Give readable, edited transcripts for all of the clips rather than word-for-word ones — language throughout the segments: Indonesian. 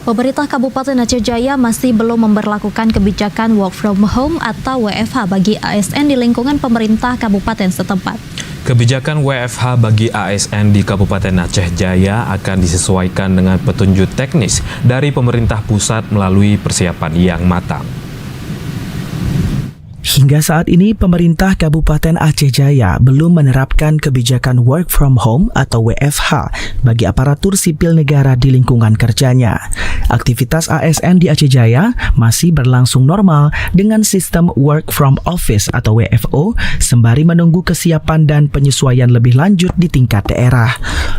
Pemerintah Kabupaten Aceh Jaya masih belum memberlakukan kebijakan work from home atau WFH bagi ASN di lingkungan pemerintah kabupaten setempat. Kebijakan WFH bagi ASN di Kabupaten Aceh Jaya akan disesuaikan dengan petunjuk teknis dari pemerintah pusat melalui persiapan yang matang. Hingga saat ini, pemerintah Kabupaten Aceh Jaya belum menerapkan kebijakan work from home atau WFH bagi aparatur sipil negara di lingkungan kerjanya. Aktivitas ASN di Aceh Jaya masih berlangsung normal dengan sistem work from office atau WFO sembari menunggu kesiapan dan penyesuaian lebih lanjut di tingkat daerah.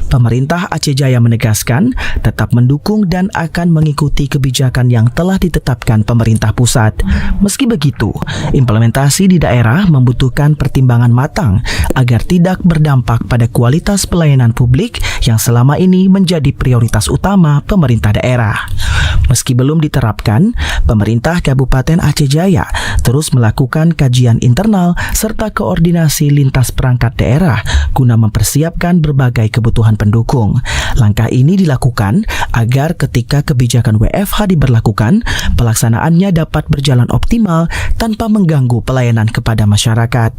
Pemerintah Aceh Jaya menegaskan tetap mendukung dan akan mengikuti kebijakan yang telah ditetapkan pemerintah pusat. Meski begitu, implementasi di daerah membutuhkan pertimbangan matang agar tidak berdampak pada kualitas pelayanan publik yang selama ini menjadi prioritas utama pemerintah daerah. Meski belum diterapkan, pemerintah Kabupaten Aceh Jaya terus melakukan kajian internal serta koordinasi lintas perangkat daerah guna mempersiapkan berbagai kebutuhan pendukung. Langkah ini dilakukan agar ketika kebijakan WFH diberlakukan, pelaksanaannya dapat berjalan optimal tanpa mengganggu pelayanan kepada masyarakat.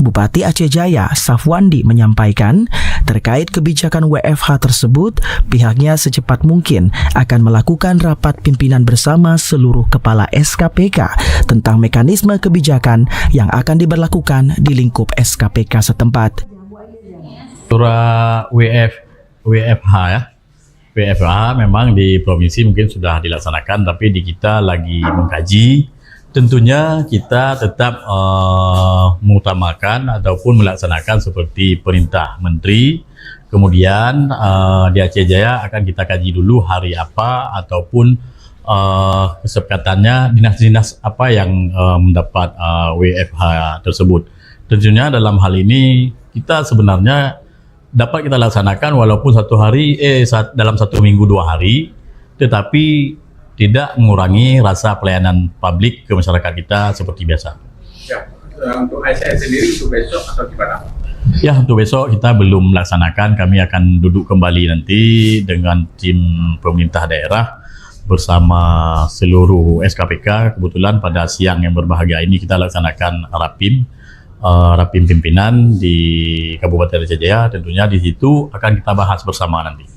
Bupati Aceh Jaya, Safwandi, menyampaikan terkait kebijakan WFH tersebut, pihaknya secepat mungkin akan melakukan rapat pimpinan bersama seluruh kepala SKPK tentang mekanisme kebijakan yang akan diberlakukan di lingkup SKPK setempat. Surah WFH ya. WFH memang di provinsi mungkin sudah dilaksanakan, tapi di kita lagi mengkaji. Tentunya kita tetap mengutamakan ataupun melaksanakan seperti perintah menteri. Kemudian di Aceh Jaya akan kita kaji dulu hari apa ataupun kesepakatannya dinas-dinas apa yang mendapat WFH tersebut. Tentunya dalam hal ini kita sebenarnya dapat kita laksanakan walaupun dalam 1 minggu 2 hari, tetapi tidak mengurangi rasa pelayanan publik ke masyarakat kita seperti biasa. Ya, untuk ASN sendiri itu besok atau gimana? Ya, untuk besok kita belum melaksanakan. Kami akan duduk kembali nanti dengan tim pemerintah daerah bersama seluruh SKPK. Kebetulan pada siang yang berbahagia ini kita laksanakan rapim pimpinan di Kabupaten Aceh Jaya. Tentunya di situ akan kita bahas bersama nanti.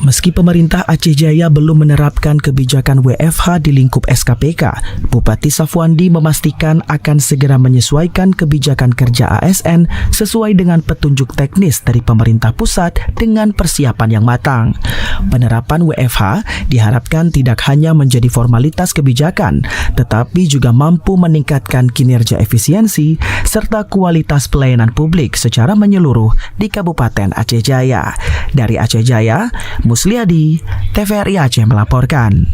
Meski pemerintah Aceh Jaya belum menerapkan kebijakan WFH di lingkup SKPK, Bupati Safwandi memastikan akan segera menyesuaikan kebijakan kerja ASN sesuai dengan petunjuk teknis dari pemerintah pusat dengan persiapan yang matang. Penerapan WFH diharapkan tidak hanya menjadi formalitas kebijakan, tetapi juga mampu meningkatkan kinerja efisiensi serta kualitas pelayanan publik secara menyeluruh di Kabupaten Aceh Jaya. Dari Aceh Jaya, Musliadi, TVRI Aceh melaporkan.